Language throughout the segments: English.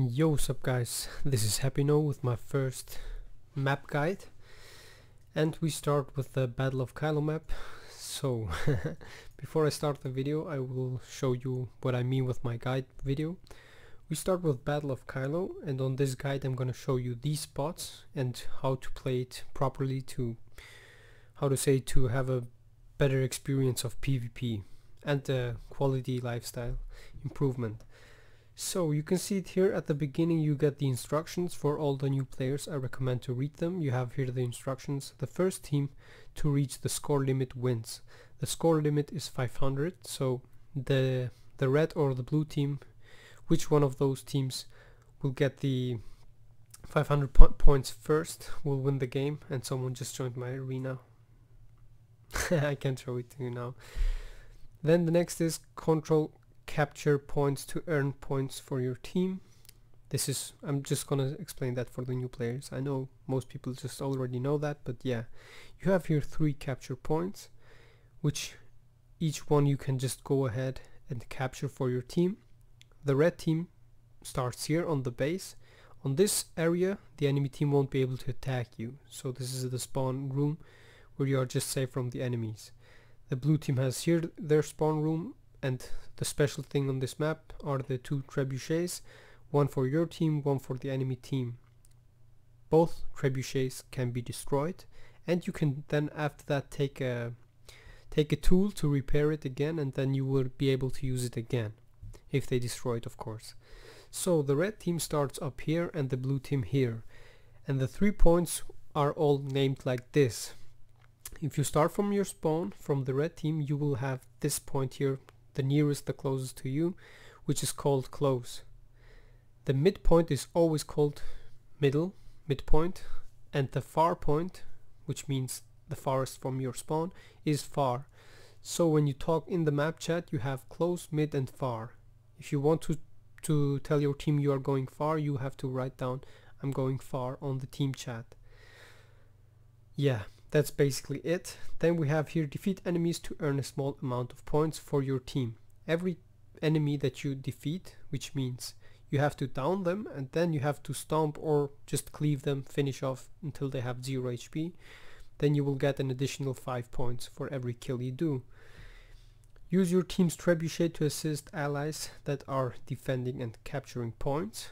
Yo, what's up guys, this is Happy with my first map guide, and we start with the Battle of Kyhlo map. So before I start the video I will show you what I mean with my guide video. We start with Battle of Kyhlo, and on this guide I'm gonna show you these spots and how to play it properly, to have a better experience of PvP and quality lifestyle improvement. So you can see it here at the beginning. You get the instructions for all the new players. I recommend to read them. You have here the instructions. The first team to reach the score limit wins. The score limit is 500, so the red or the blue team, which one of those teams will get the 500 points first, will win the game. And someone just joined my arena. I can't show it to you now. Then the next is control capture points to earn points for your team. I'm just gonna explain that for the new players. I know most people just already know that, but yeah, you have here 3 capture points, which each one you can just go ahead and capture for your team. The red team starts here on the base. On this area the enemy team won't be able to attack you, so this is the spawn room where you are just safe from the enemies. The blue team has here their spawn room, and the special thing on this map are the 2 trebuchets, one for your team, one for the enemy team. Both trebuchets can be destroyed, and you can then after that take a tool to repair it again, and then you will be able to use it again if they destroy it, of course. So the red team starts up here and the blue team here, and the 3 points are all named like this. If you start from your spawn from the red team, you will have this point here, the nearest, the closest to you, which is called close. The midpoint is always called midpoint, and the far point, which means the farthest from your spawn, is far. So when you talk in the map chat you have close, mid and far. If you want to tell your team you are going far, you have to write down I'm going far on the team chat. Yeah, that's basically it. Then we have here defeat enemies to earn a small amount of points for your team. Every enemy that you defeat, which means you have to down them and then you have to stomp or just cleave them, finish off until they have 0 HP, then you will get an additional 5 points for every kill you do. Use your team's trebuchet to assist allies that are defending and capturing points.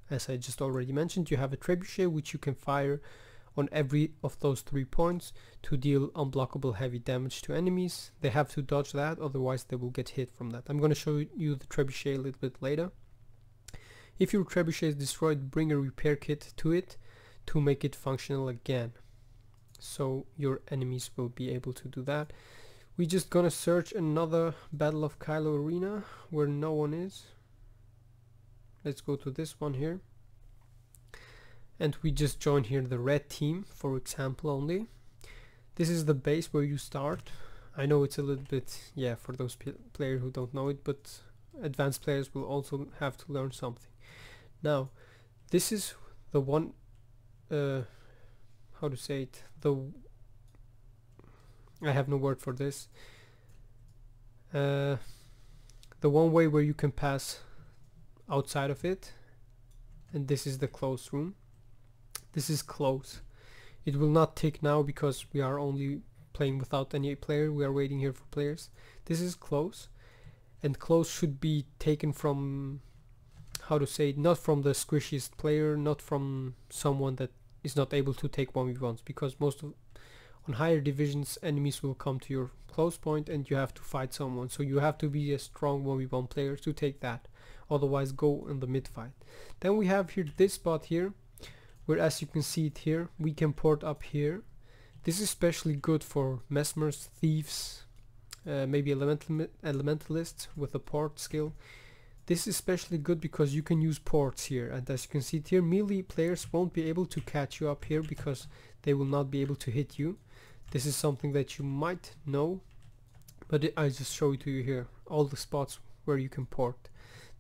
As I just already mentioned, you have a trebuchet which you can fire on every of those 3 points to deal unblockable heavy damage to enemies. They have to dodge that, otherwise they will get hit from that. I'm going to show you the trebuchet a little bit later. If your trebuchet is destroyed, bring a repair kit to it to make it functional again, so your enemies will be able to do that. We're just gonna search another Battle of Kyhlo arena where no one is. Let's go to this one here. And we just join here the red team, for example only. This is the base where you start. I know it's a little bit, yeah, for those players who don't know it, but advanced players will also have to learn something. Now, this is the one, how to say it, I have no word for this. The one way where you can pass outside of it, and this is the close room. This is close. It will not tick now because we are only playing without any player. We are waiting here for players. This is close, and close should be taken from, how to say it, not from the squishiest player, not from someone that is not able to take 1v1s, because on higher divisions enemies will come to your close point and you have to fight someone, so you have to be a strong 1v1 player to take that, otherwise go in the mid fight. Then we have here this spot here, where, as you can see it here, we can port up here. This is especially good for mesmers, thieves, maybe elementalists with a port skill. This is especially good because you can use ports here, and as you can see it here, melee players won't be able to catch you up here because they will not be able to hit you. This is something that you might know, but I just show it to you here, all the spots where you can port.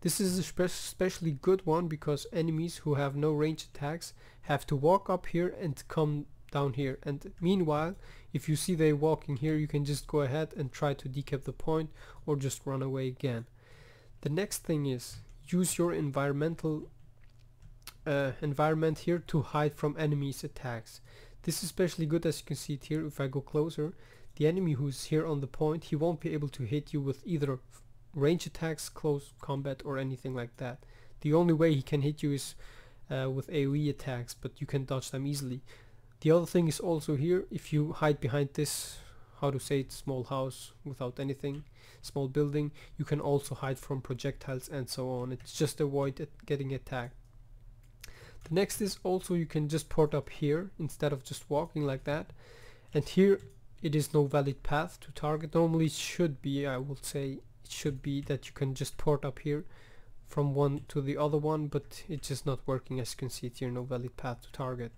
This is a especially good one because enemies who have no range attacks have to walk up here and come down here, and meanwhile if you see they walking here, you can just go ahead and try to decap the point or just run away again. The next thing is use your environmental environment here to hide from enemies' attacks. This is especially good, as you can see it here. If I go closer, the enemy who's here on the point, he won't be able to hit you with either range attacks, close combat, or anything like that. The only way he can hit you is with AoE attacks, but you can dodge them easily. The other thing is also here, if you hide behind this, how to say it, small house without anything, small building, you can also hide from projectiles and so on. It's just avoid getting attacked. The next is also you can just port up here instead of just walking like that, and here it is no valid path to target. Normally it should be, I would say it should be that you can just port up here from one to the other one, but it's just not working. As you can see it here, no valid path to target.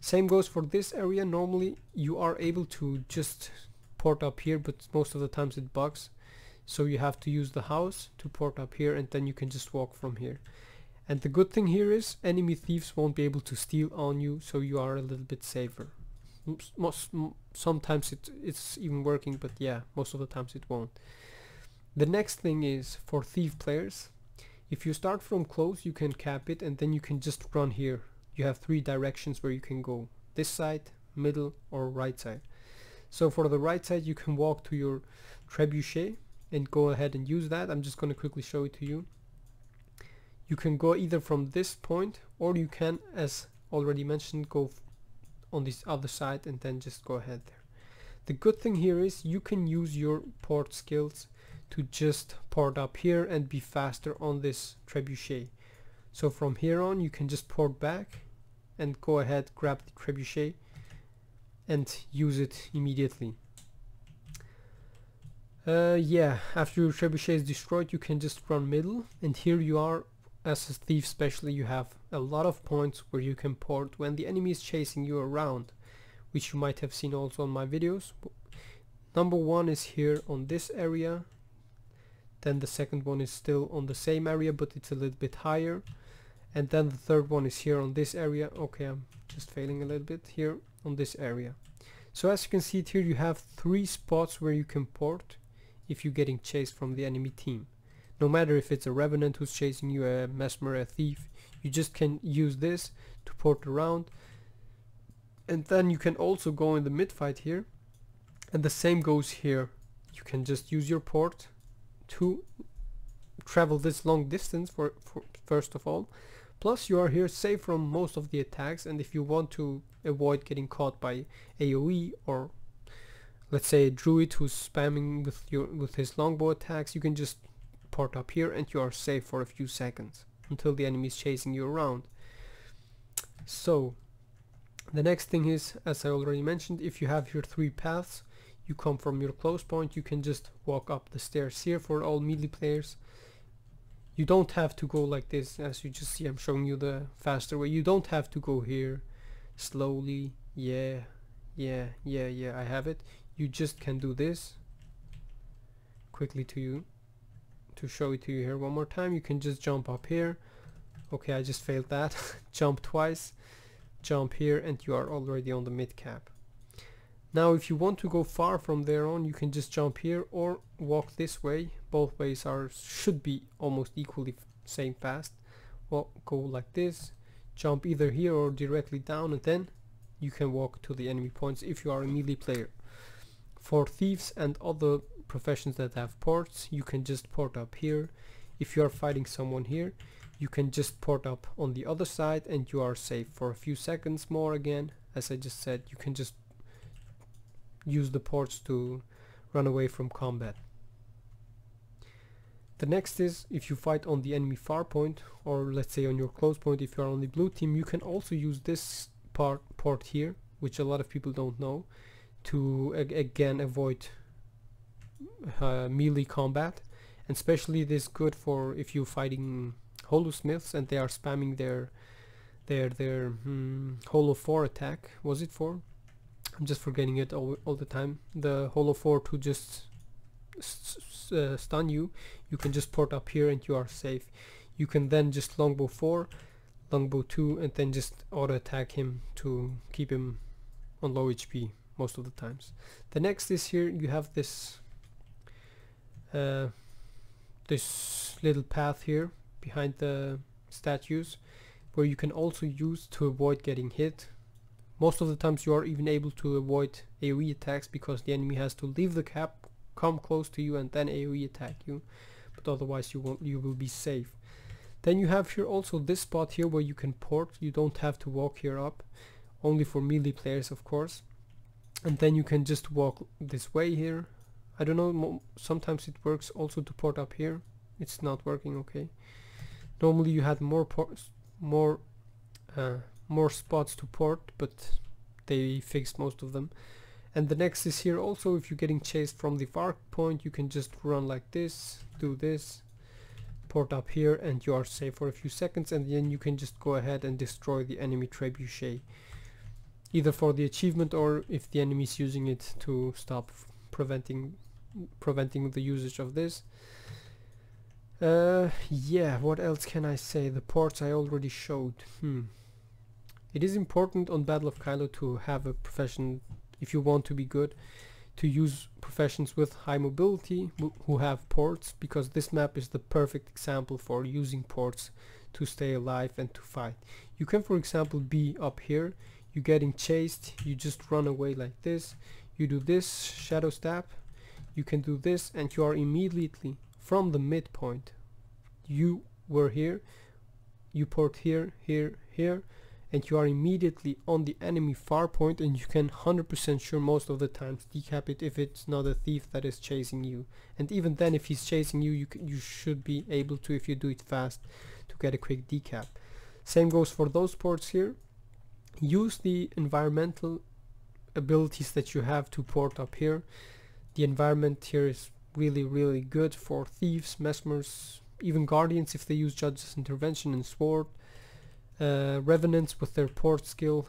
Same goes for this area. Normally you are able to just port up here, but most of the times it bugs, so you have to use the house to port up here, and then you can just walk from here. And the good thing here is enemy thieves won't be able to steal on you, so you are a little bit safer. Sometimes it's even working, but yeah, most of the times it won't. The next thing is for thief players. If you start from close, you can cap it, and then you can just run here. You have 3 directions where you can go: this side, middle, or right side. So for the right side, you can walk to your trebuchet and go ahead and use that. I'm just going to quickly show it to you. You can go either from this point, or you can, as already mentioned, go on this other side and then just go ahead there. The good thing here is you can use your port skills to just port up here and be faster on this trebuchet. So from here on you can just port back and go ahead, grab the trebuchet and use it immediately. Yeah, after your trebuchet is destroyed, you can just run middle, and here you are. As a thief especially, you have a lot of points where you can port when the enemy is chasing you around, which you might have seen also on my videos. Number 1 is here on this area, then the second one is still on the same area but it's a little bit higher, and then the third one is here on this area. Okay, I'm just failing a little bit here on this area. So as you can see it here, you have 3 spots where you can port if you're getting chased from the enemy team. No matter if it's a revenant who's chasing you, a mesmer, a thief, you just can use this to port around. And then you can also go in the mid fight here, and the same goes here. You can just use your port to travel this long distance for first of all. Plus you are here safe from most of the attacks, and if you want to avoid getting caught by AoE, or let's say a druid who's spamming with his longbow attacks, you can just port up here and you are safe for a few seconds until the enemy is chasing you around. So the next thing is, as I already mentioned, if you have your 3 paths, you come from your close point, you can just walk up the stairs here for all melee players. You don't have to go like this, as you just see I'm showing you the faster way. You don't have to go here slowly. Yeah, I have it. You just can do this quickly to show it to you here one more time. You can just jump up here. Okay, I just failed that. Jump twice, jump here, and you are already on the mid cap. Now if you want to go far from there on, you can just jump here or walk this way. Both ways should be almost equally same fast. Well, go like this, jump either here or directly down, and then you can walk to the enemy points if you are a melee player. For thieves and other professions that have ports, you can just port up here. If you are fighting someone here, you can just port up on the other side and you are safe for a few seconds more. Again, as I just said, you can just use the ports to run away from combat. The next is, if you fight on the enemy far point, or let's say on your close point, if you are on the blue team, you can also use this port here, which a lot of people don't know, to again avoid melee combat. And especially this is good for if you're fighting Holo Smiths and they are spamming their Holo 4 attack. Was it 4? I'm just forgetting it all the time. The Holo 4 to just stun you. You can just port up here and you are safe. You can then just longbow 4, longbow 2, and then just auto attack him to keep him on low HP most of the times. The next is here you have this this little path here behind the statues where you can also use to avoid getting hit. Most of the times you are even able to avoid AoE attacks because the enemy has to leave the cap, come close to you and then AoE attack you, but otherwise you will be safe. Then you have here also this spot here where you can port. You don't have to walk here up, only for melee players of course. And then you can just walk this way here. I don't know, sometimes it works also to port up here. It's not working, okay. Normally you had more spots to port, but they fixed most of them. And the next is here also, if you're getting chased from the far point, you can just run like this, do this, port up here, and you are safe for a few seconds, and then you can just go ahead and destroy the enemy trebuchet, either for the achievement or if the enemy is using it to stop preventing the usage of this. Yeah, what else can I say? The ports I already showed. It is important on Battle of Kyhlo to have a profession, if you want to be good, to use professions with high mobility who have ports, because this map is the perfect example for using ports to stay alive and to fight. You can, for example, be up here, you're getting chased, you just run away like this, you do this shadow stab, you can do this, and you are immediately from the midpoint. You were here, you port here, here, here, and you are immediately on the enemy far point, and you can 100% sure most of the times decap it if it's not a thief that is chasing you. And even then, if he's chasing you, you should be able to, if you do it fast, to get a quick decap. Same goes for those ports here. Use the environmental abilities that you have to port up here. The environment here is really good for thieves, mesmers, even guardians if they use judge's intervention and sword. Revenants with their port skill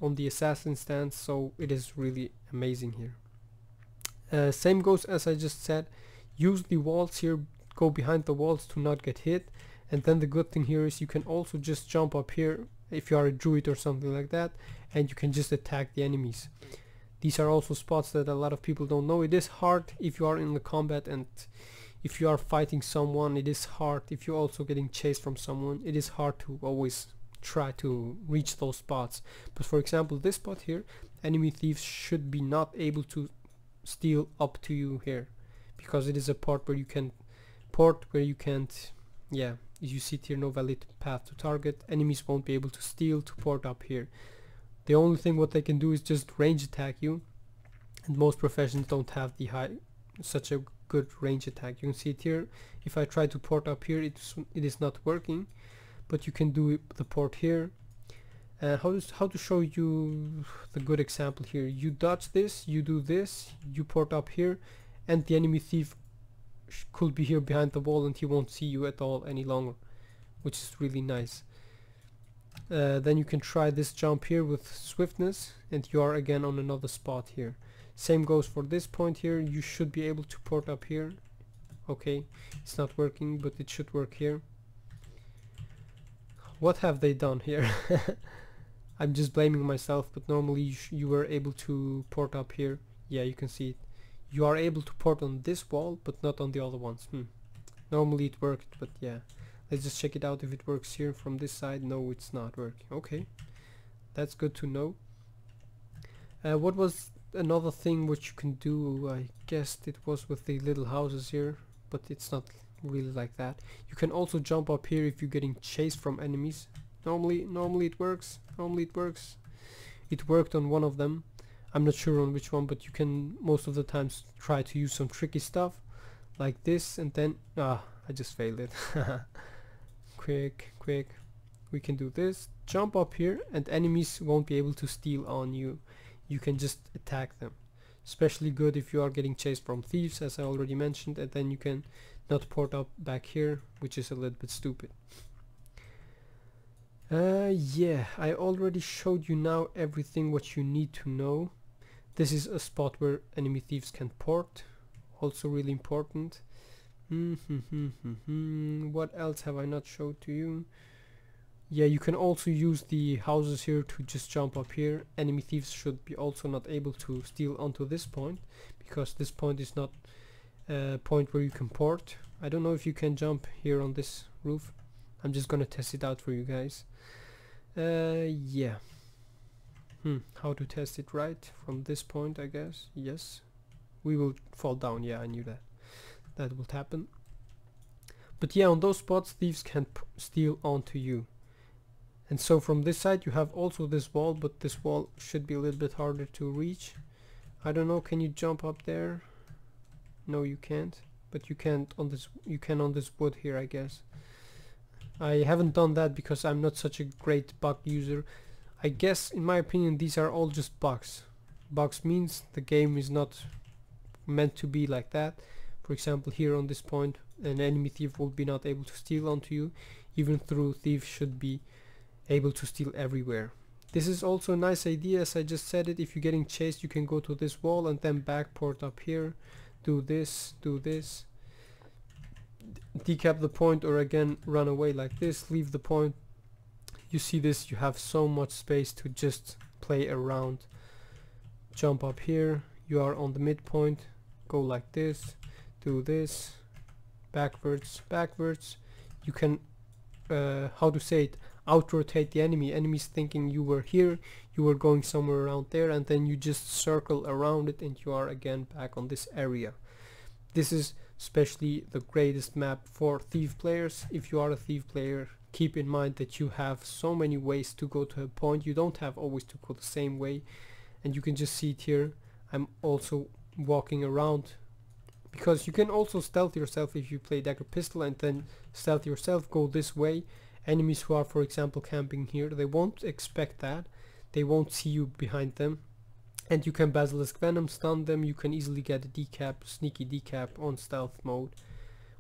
on the assassin stance, so it is really amazing here. Same goes as I just said, use the walls here, go behind the walls to not get hit, and then the good thing here is you can also just jump up here if you are a druid or something like that, and you can just attack the enemies. These are also spots that a lot of people don't know. It is hard if you are in the combat, and if you are fighting someone, it is hard. If you're also getting chased from someone, it is hard to always try to reach those spots. But for example, this spot here, enemy thieves should be not able to steal up to you here, because it is a port where you can can't, yeah, as you see here, no valid path to target. Enemies won't be able to steal to port up here. The only thing what they can do is just range attack you, and most professions don't have the such a good range attack. You can see it here. If I try to port up here, it is not working, but you can do the port here. How to show you the good example here? You dodge this, you do this, you port up here, and the enemy thief could be here behind the wall and he won't see you at all any longer, which is really nice. Then you can try this jump here with swiftness, and you are again on another spot here. Same goes for this point here. You should be able to port up here. Okay, it's not working, but it should work here. What have they done here? I'm just blaming myself, but normally you were able to port up here. Yeah, you can see it. You are able to port on this wall, but not on the other ones. Normally it worked, but yeah. Let's just check it out if it works here from this side. No, it's not working. Okay, that's good to know. What was another thing which you can do? I guessed it was with the little houses here, but it's not really like that. You can also jump up here if you're getting chased from enemies. Normally it works. It worked on one of them. I'm not sure on which one, but you can most of the times try to use some tricky stuff like this, and then I just failed it. Quick, we can do this, jump up here, and enemies won't be able to steal on you. You can just attack them. Especially good if you are getting chased from thieves, as I already mentioned, and then you can not port up back here, which is a little bit stupid. Yeah, I already showed you now everything what you need to know. This is a spot where enemy thieves can port, also really important. What else have I not showed to you? Yeah, you can also use the houses here to just jump up here. Enemy thieves should be also not able to steal onto this point, because this point is not a point where you can port. I don't know if you can jump here on this roof. I'm just gonna test it out for you guys. Yeah. How to test it right from this point, I guess. Yes, we will fall down. Yeah, I knew that would happen. But yeah, on those spots thieves can steal onto you. And so from this side you have also this wall, but this wall should be a little bit harder to reach. I don't know, can you jump up there? No, you can't. But you can't on this, you can on this wood here, I guess. I haven't done that because I'm not such a great bug user. I guess in my opinion these are all just bugs. Bugs means the game is not meant to be like that. For example, here on this point an enemy thief will be not able to steal onto you, even though thieves should be able to steal everywhere. This is also a nice idea, as I just said it. If you're getting chased, you can go to this wall and then backport up here, do this, decap the point, or again run away like this, leave the point. You see this, you have so much space to just play around. Jump up here, you are on the midpoint, go like this, do this, backwards. You can how to say it, out rotate the enemy. Enemies thinking you were here, you were going somewhere around there, and then you just circle around it and you are again back on this area. This is especially the greatest map for thief players. If you are a thief player, keep in mind that you have so many ways to go to a point. You don't have always to go the same way, and you can just see it here. I'm also walking around, because you can also stealth yourself if you play dagger pistol and then stealth yourself, go this way. Enemies who are, for example, camping here, they won't expect that. They won't see you behind them, and you can basilisk venom stun them. You can easily get a decap, sneaky decap on stealth mode,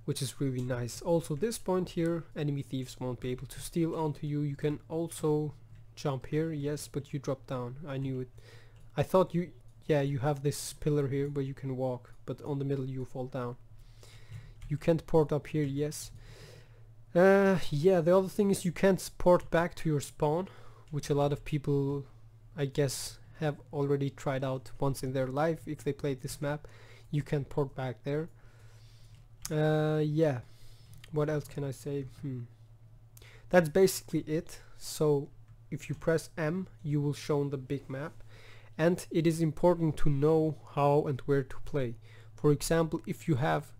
which is really nice. Also this point here, enemy thieves won't be able to steal onto you. You can also jump here, yes, but you drop down. I knew it. I thought you, yeah, you have this pillar here where you can walk, but on the middle you fall down. You can't port up here, yes. Yeah, the other thing is you can't port back to your spawn, which a lot of people, I guess, have already tried out once in their life. If they played this map, you can port back there. Yeah, what else can I say? That's basically it. So if you press M, you will show on the big map, and it is important to know how and where to play. For example, if you have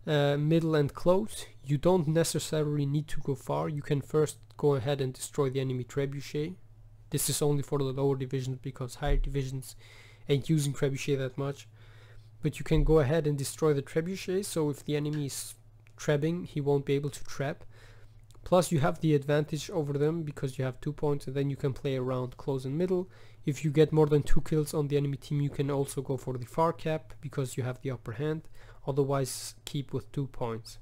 middle and close, you don't necessarily need to go far. You can first go ahead and destroy the enemy trebuchet. This is only for the lower divisions, because higher divisions ain't using trebuchet that much. But you can go ahead and destroy the trebuchet, so if the enemy is trapping, he won't be able to trap. Plus you have the advantage over them because you have 2 points, and then you can play around close and middle. If you get more than 2 kills on the enemy team, you can also go for the far cap because you have the upper hand. Otherwise keep with 2 points.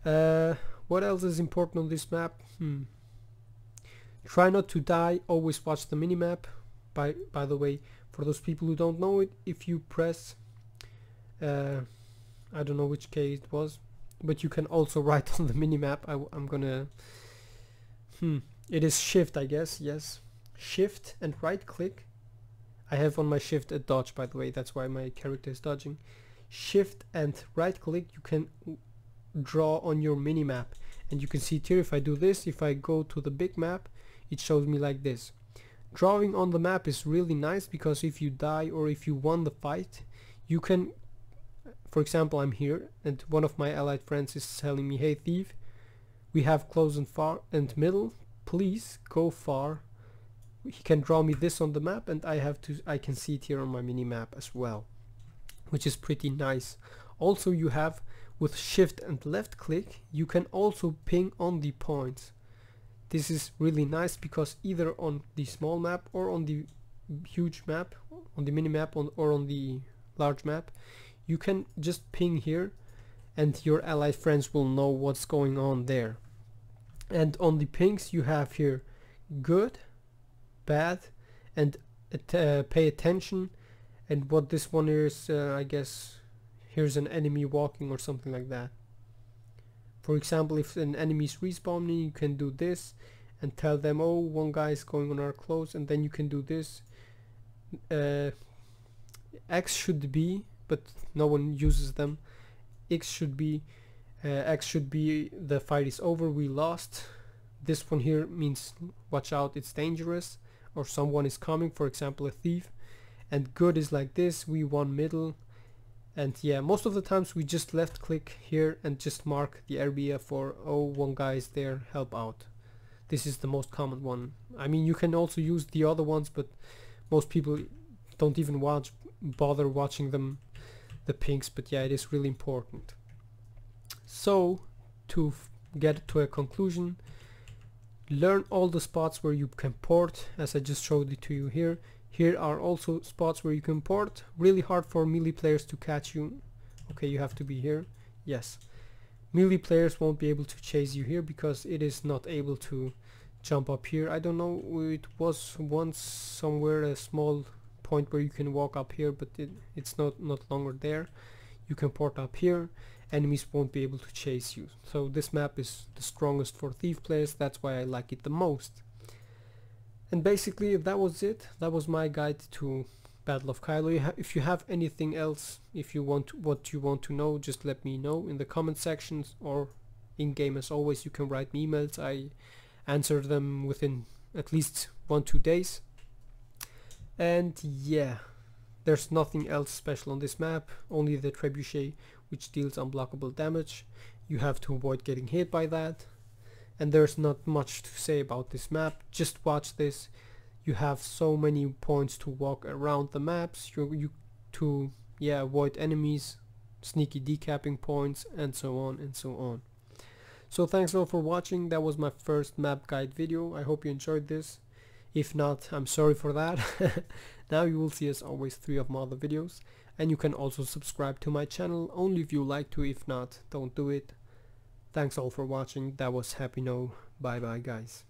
What else is important on this map? Try not to die, always watch the minimap. By the way, for those people who don't know it, if you press I don't know which key it was, but you can also write on the minimap. I'm gonna it is shift, I guess. Yes, shift and right click. I have on my shift a dodge, by the way, that's why my character is dodging. Shift and right click, you can draw on your minimap, and you can see it here. If I do this, if I go to the big map, it shows me like this. Drawing on the map is really nice because if you die or if you won the fight, you can, for example, I'm here and one of my allied friends is telling me, hey thief, we have close and far and middle, please go far. He can draw me this on the map, and I can see it here on my mini map as well, which is pretty nice. Also, you have with shift and left click, you can also ping on the points. This is really nice because either on the small map or on the huge map, on the mini map, or on the large map, you can just ping here and your allied friends will know what's going on there. And on the pings you have here good, bad, and pay attention. And what this one is, I guess here's an enemy walking or something like that. For example, if an enemy is respawning, you can do this and tell them, oh, one guy is going on our close, and then you can do this. X should be, but no one uses them. X should be X should be the fight is over, we lost. This one here means watch out, it's dangerous, or someone is coming, for example a thief. And good is like this, we won middle. And yeah, most of the times we just left click here and just mark the area for, oh, one guy is there, help out. This is the most common one. I mean, you can also use the other ones, but most people don't even bother watching them, the pinks. But yeah, it is really important. So to get to a conclusion, learn all the spots where you can port, as I just showed it to you here. Here are also spots where you can port. Really hard for melee players to catch you. Okay, you have to be here. Yes. Melee players won't be able to chase you here because it is not able to jump up here. I don't know, it was once somewhere a small point where you can walk up here, but it's not longer there. You can port up here. Enemies won't be able to chase you. So this map is the strongest for thief players. That's why I like it the most. And basically that was it. That was my guide to Battle of Kyhlo. If you have anything else, if you want what you want to know, just let me know in the comment sections, or in game as always you can write me emails. I answer them within at least 1-2 days. And yeah, there's nothing else special on this map, only the trebuchet, which deals unblockable damage. You have to avoid getting hit by that. And there's not much to say about this map. Just watch this. You have so many points to walk around the maps to avoid enemies, sneaky decapping points, and so on and so on. So thanks all for watching. That was my first map guide video. I hope you enjoyed this. If not, I'm sorry for that. Now you will see as always 3 of my other videos, and you can also subscribe to my channel only if you like to. If not, don't do it. Thanks all for watching. That was Happy No. Bye bye guys.